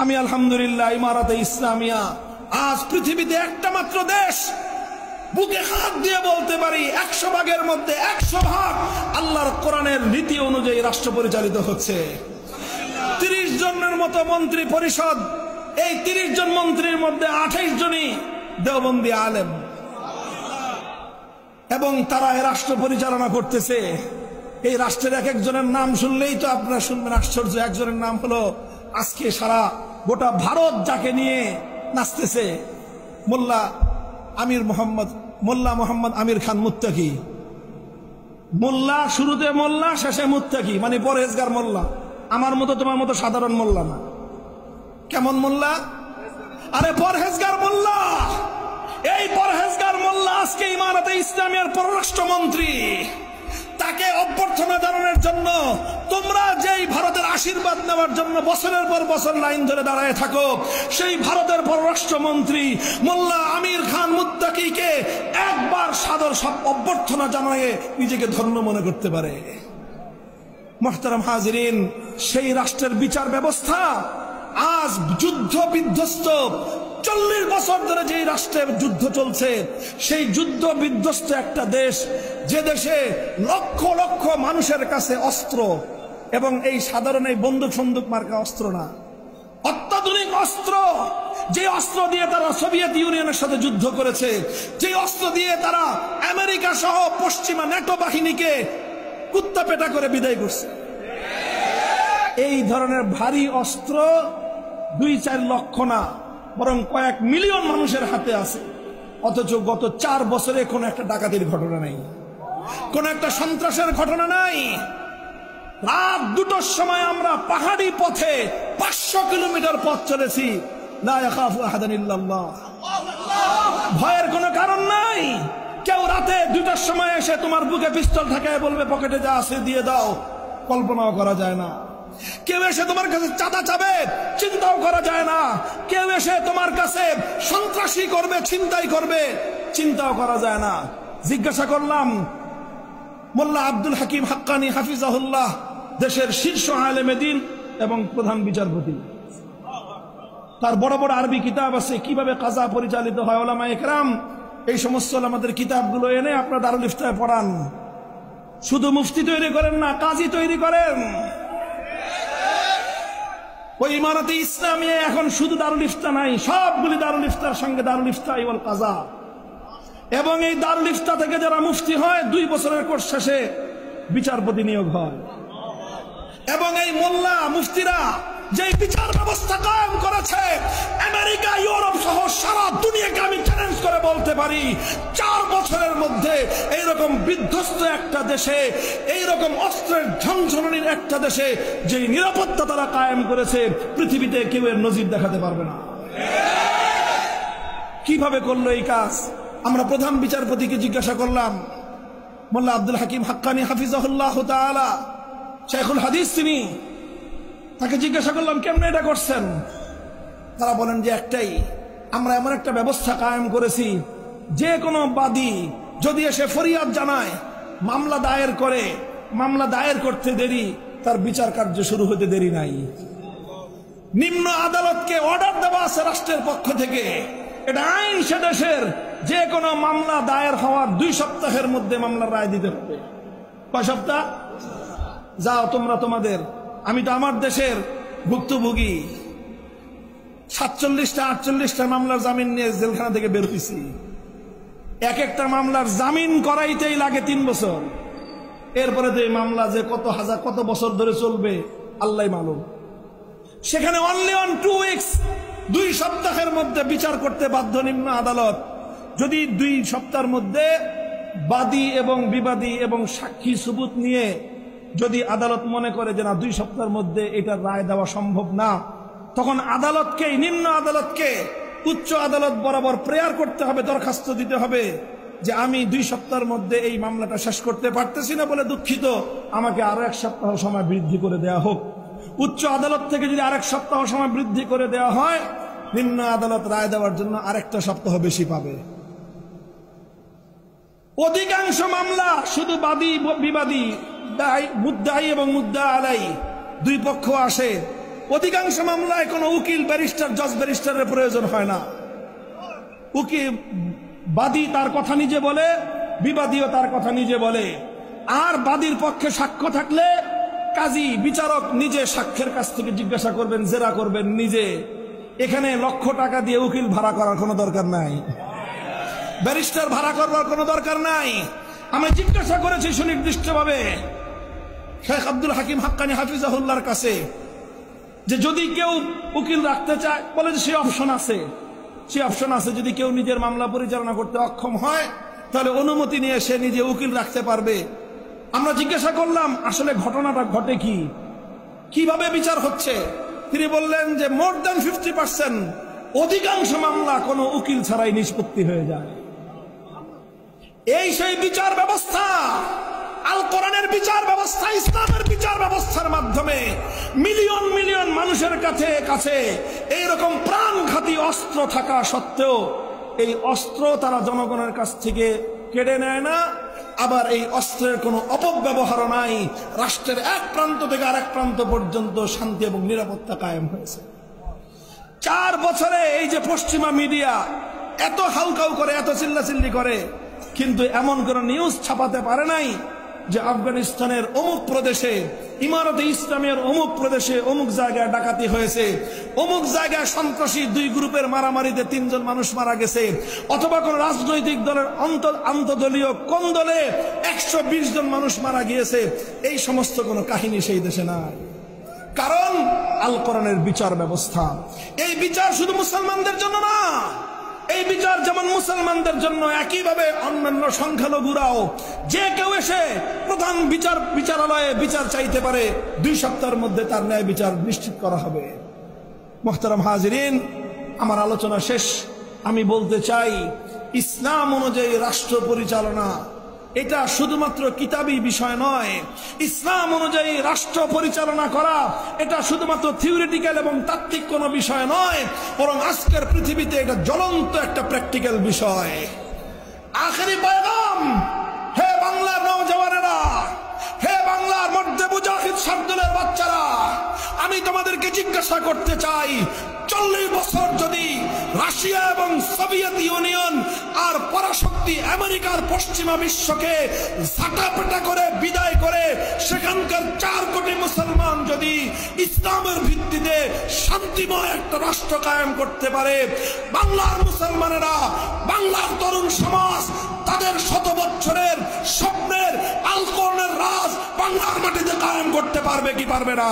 আমি আলহামদুলিল্লাহ ইমারাতে ইসলামিয়া আজ পৃথিবীতে একটা মাত্র দেশ, বুকে হাত দিয়ে বলতে পারি 100 ভাগের মধ্যে 100 ভাগ আল্লাহর কোরআনের নীতি অনুযায়ী রাষ্ট্র পরিচালিত হচ্ছে। 30 জনের মতো মন্ত্রী পরিষদ, এই 30 জন মন্ত্রীর মধ্যে 28 জনই দেওবন্দি আলেম, এবং তারা এই রাষ্ট্র পরিচালনা করতেছে। এই রাষ্ট্রের এক একজনের নাম শুনলেই তো আপনারা শুনবেন আশ্চর্য। একজনের নাম হলো আজকে সারা গোটা ভারত যাকে নিয়ে নাচতেছে, মোল্লা মোহাম্মদ আমির খান মুত্তাকি। মোল্লা, শুরুতে মোল্লা, শেষে মুত্তাকি, মানে পরহেজগার মোল্লা। আমার মতো তোমার মতো সাধারণ মোল্লা না। কেমন মোল্লা? আরে পরহেজগার মোল্লা। এই পরহেজগার মোল্লা আজকে ইমারতে ইসলামিয়ার পররাষ্ট্রমন্ত্রী। তাকে অভ্যর্থনা জানানোর জন্য তোমরা যেই ভারতের আশীর্বাদ নেওয়ার জন্য বছরের পর বছর লাইন ধরে দাঁড়ায় থাকো, সেই ভারতের পররাষ্ট্রমন্ত্রী মোল্লা আমির খান মুত্তাকিকে একবার সাদর অভ্যর্থনা জানিয়ে নিজেকে ধন্য মনে করতে পারে। মুহতারাম হাজিরিন, সেই রাষ্ট্রের বিচার ব্যবস্থা আজ যুদ্ধ বিধ্বস্ত। 40 বছর ধরে যে রাষ্ট্রের যুদ্ধ চলছে, সেই যুদ্ধ বিধ্বস্ত একটা দেশ, যে দেশে লক্ষ লক্ষ মানুষের কাছে অস্ত্র, এবং এই সাধারণ এই বন্দুক সন্দুক মার্কা অস্ত্র না, অত্যাধুনিক অস্ত্র, যে অস্ত্র দিয়ে তারা সোভিয়েত ইউনিয়নের সাথে যুদ্ধ করেছে, যে অস্ত্র দিয়ে তারা আমেরিকা সহ পশ্চিমা ন্যাটো বাহিনীকে কুত্তা পেটা করে বিদায় করছে। এই ধরনের ভারী অস্ত্র 2-4 লক্ষ না, বরং কয়েক মিলিয়ন মানুষের হাতে আছে। অথচ গত 4 বছরে কোনো একটা ডাকাতির ঘটনা নাই, কোন একটা সন্ত্রাসের ঘটনা নাই। রাত 2টার সময় আমরা পাহাড়ি পথে 500 কিলোমিটার পথ চলেছি। লা ইয়াখাফু আহাদান ইল্লাল্লাহ, ভয়ের কোনো কারণ নাই। কেউ রাতে 2টার সময় এসে তোমার বুকে পিস্তল ঠেকায় বলবে পকেটে যা আছে দিয়ে দাও, কল্পনাও করা যায় না। কেউ এসে তোমার কাছে চাঁদা চাবে, চিন্তাও করা যায় না। কেউ এসে তোমার কাছে সন্ত্রাসী করবে, ছিনতাই করবে, চিন্তাও করা যায় না। জিজ্ঞাসা করলাম মোল্লা আব্দুল হাকিম হাক্কানি হাফিজাহুল্লাহ, দেশের শীর্ষ আলেমে দ্বীন এবং প্রধান বিচারপতি, তার বড় বড় আরবি কিতাব আছে কিভাবে কাজা পরিচালিত হয়। উলামায়ে কেরাম এই সমস্ত আমাদের কিতাবগুলো এনে আপনার দারুল ইফতায় পড়ান। শুধু মুফতি তৈরি করেন না, কাজী তৈরি করেন। ওই ইমারতে ইসলামিয়া এখন শুধু দারুল ইফতা নাই, সবগুলি দারুল ইফতার সঙ্গে দারুল ইফতা ওয়াল কাজা। এবং এই দারুল ইফতা থেকে যারা মুফতি হয় 2 বছরের কোর্স শেষে বিচারপতি নিয়োগ হয়। এবং এই মোল্লা মুফতিরা যে বিচার ব্যবস্থা কায়েম করেছে, আমেরিকা, ইউরোপ সহ সারা দুনিয়াকে আমি চ্যালেঞ্জ করে বলতে পারি 4 বছরের মধ্যে এইরকম বিধ্বস্ত একটা দেশে, এইরকম অস্ত্রের ঝনঝনানির একটা দেশে যে নিরাপত্তা তারা কায়েম করেছে, পৃথিবীতে কেউ এর নজির দেখাতে পারবে না। কিভাবে করলো এই কাজ? আমরা প্রধান বিচারপতিকে জিজ্ঞাসা করলাম, মোল্লা আব্দুল হাকিম হাক্কানি হাফিজাহুল্লাহ তাআলা, শাইখুল হাদিস তিনি, তাকে জিজ্ঞাসা করলাম কেমনে এটা করছেন? তারা বলেন যে একটাই, আমরা এমন একটা ব্যবস্থা কায়েম করেছি, যে কোনো বাদী যদি এসে ফরিয়াদ জানায়, মামলা দায়ের করে, মামলা দায়ের করতে দেরি, তার বিচার কার্য শুরু হতে দেরি নাই। নিম্ন আদালতকে অর্ডার দেওয়া আছে রাষ্ট্রের পক্ষ থেকে, এটা আইন সে দেশের, যে কোনো মামলা দায়ের হওয়ার 2 সপ্তাহের মধ্যে মামলার রায় দিতে হবে। কয় সপ্তাহ? যাও তোমরা তোমাদের, আমি তো আমার দেশের ভুক্তভোগী, 47টা 48টা মামলার জামিন নিয়ে জেলখানা থেকে বের হয়েছি। এক একটা মামলার জামিন করাইতেই লাগে 3 বছর। এরপরে তো এই মামলা যে কত বছর ধরে চলবে আল্লাহ মালুম। সেখানে অনলি অন 2 উইকস, 2 সপ্তাহের মধ্যে বিচার করতে বাধ্য নিম্ন আদালত। যদি 2 সপ্তাহের মধ্যে বাদী এবং বিবাদী এবং সাক্ষী সুবুত নিয়ে যদি আদালত মনে করে যে না 2 সপ্তাহের মধ্যে এটার রায় দেওয়া সম্ভব না, তখন আদালতকে, নিম্ন আদালতকে উচ্চ আদালত বরাবর প্রেয়ার করতে হবে, দরখাস্ত দিতে হবে যে আমি 2 সপ্তাহের মধ্যে এই মামলাটা শেষ করতে পারতেছি না বলে দুঃখিত, আমাকে আরো 1 সপ্তাহ সময় বৃদ্ধি করে দেওয়া হোক। উচ্চ আদালত থেকে যদি আরেক সপ্তাহ সময় বৃদ্ধি করে দেওয়া হয়, নিম্ন আদালত রায় দেওয়ার জন্য আরেকটা সপ্তাহ বেশি পাবে। অধিকাংশ মামলা শুধু বাদী বিবাদী, মুদ্দাই এবং মুদ্দা আলাই 2 পক্ষ আসে, অধিকাংশ মামলায় কোনো উকিল, ব্যারিস্টার, জজ ব্যারিস্টারের প্রয়োজন হয় না। উকিল বাদী তার কথা নিজে বলে, বিবাদীও তার কথা নিজে বলে। আর বাদীর পক্ষে সাক্ষ্য থাকলে কাজী, বিচারক নিজে সাক্ষ্যের কাছ থেকে জিজ্ঞাসা করবেন, জেরা করবেন নিজে। এখানে লক্ষ টাকা দিয়ে উকিল ভাড়া করার কোনো দরকার নাই, ব্যারিস্টার ভাড়া করবার কোনো দরকার নাই। আমি জিজ্ঞাসা করেছি সুনির্দিষ্টভাবে শেখ আব্দুল হাকিম হাক্কানি হাফিজাহুল্লাহর কাছে যে যদি কেউ উকিল রাখতে চায়, বলে যে সেই অপশন আছে, সেই অপশন আছে। যদি কেউ নিজের মামলা পরিচালনা করতে অক্ষম হয় তাহলে অনুমতি নিয়ে সে নিজে উকিল রাখতে পারবে। আমরা জিজ্ঞাসা করলাম আসলে ঘটনাটা ঘটে কি, কিভাবে বিচার হচ্ছে। তিনি বললেন যে মোর দ্যান 50%, অধিকাংশ মামলা কোনো উকিল ছাড়াই নিষ্পত্তি হয়ে যায়। এই সেই বিচার ব্যবস্থা, আল কোরআনের বিচার ব্যবস্থা, ইসলামের বিচার ব্যবস্থার মাধ্যমে মিলিয়ন মিলিয়ন মানুষের কাছে এইরকম প্রাণঘাতী অস্ত্র থাকা সত্ত্বেও এই অস্ত্র তারা জনগণের কাছ থেকে কেড়ে নেয় না। আবার এই অস্ত্রের কোনো অপব্যবহারও নাই। রাষ্ট্রের এক প্রান্ত থেকে আরেক প্রান্ত পর্যন্ত শান্তি এবং নিরাপত্তা কায়েম হয়েছে। 4 বছরে এই যে পশ্চিমা মিডিয়া এত হাউকাউ করে, এত চিল্লাচিল্লি করে, কিন্তু এমন কোন নিউজ ছাপাতে পারে নাই যে আফগানিস্তানের অমুক প্রদেশে, ইমারতে ইসলামের অমুক প্রদেশে অমুক জায়গায় ডাকাতি হয়েছে, অমুক জায়গায় সন্ত্রাসী 2 গ্রুপের মারামারিতে 3 জন মানুষ মারা গেছে, অথবা কোন রাজনৈতিক দলের আন্তদলীয় কোন দলে 120 জন মানুষ মারা গিয়েছে। এই সমস্ত কোনো কাহিনী সেই দেশে নাই। কারণ আল কোরআনের বিচার ব্যবস্থা। এই বিচার শুধু মুসলমানদের জন্য না, এই বিচার যেমন মুসলমানদের জন্য, একইভাবে অন্যান্য সংখ্যালঘুরাও যে কেউ এসে প্রধান বিচারালয়ে বিচার চাইতে পারে, 2 সপ্তাহের মধ্যে তার ন্যায় বিচার নিশ্চিত করা হবে। মুহতারাম হাজিরিন, আমার আলোচনা শেষ। আমি বলতে চাই, ইসলাম অনুযায়ী রাষ্ট্র পরিচালনা এটা শুধুমাত্র কিতাবী বিষয় নয়। ইসলাম অনুযায়ী রাষ্ট্র পরিচালনা করা এটা শুধুমাত্র থিওরিটিক্যাল এবং তাত্ত্বিক কোনো বিষয় নয়, বরং আজকের পৃথিবীতে এটা জ্বলন্ত একটা প্র্যাকটিক্যাল বিষয়। আখেরি পয়গাম, হে বাংলার নওজওয়ানেরা, হে বাংলার মধ্যে মুজাহিদ শার্দুলের বাচ্চারা, আমি তোমাদেরকে জিজ্ঞাসা করতে চাই, 40 বছর যদি রাশিয়া এবং সোভিয়েত ইউনিয়ন আর পরাশক্তি আমেরিকার পশ্চিমা বিশ্বকে ঝাঁটাপেটা করে বিদায় করে সেখানকার 4 কোটি মুসলমান যদি ইসলামের ভিত্তিতে শান্তিময় একটা রাষ্ট্র কায়েম করতে পারে, বাংলার মুসলমানেরা, বাংলার তরুণ সমাজ তাদের 100 বছরের স্বপ্নের আল কোরআনের রাজ বাংলার মাটিতে কায়েম করতে পারবে কি পারবে না?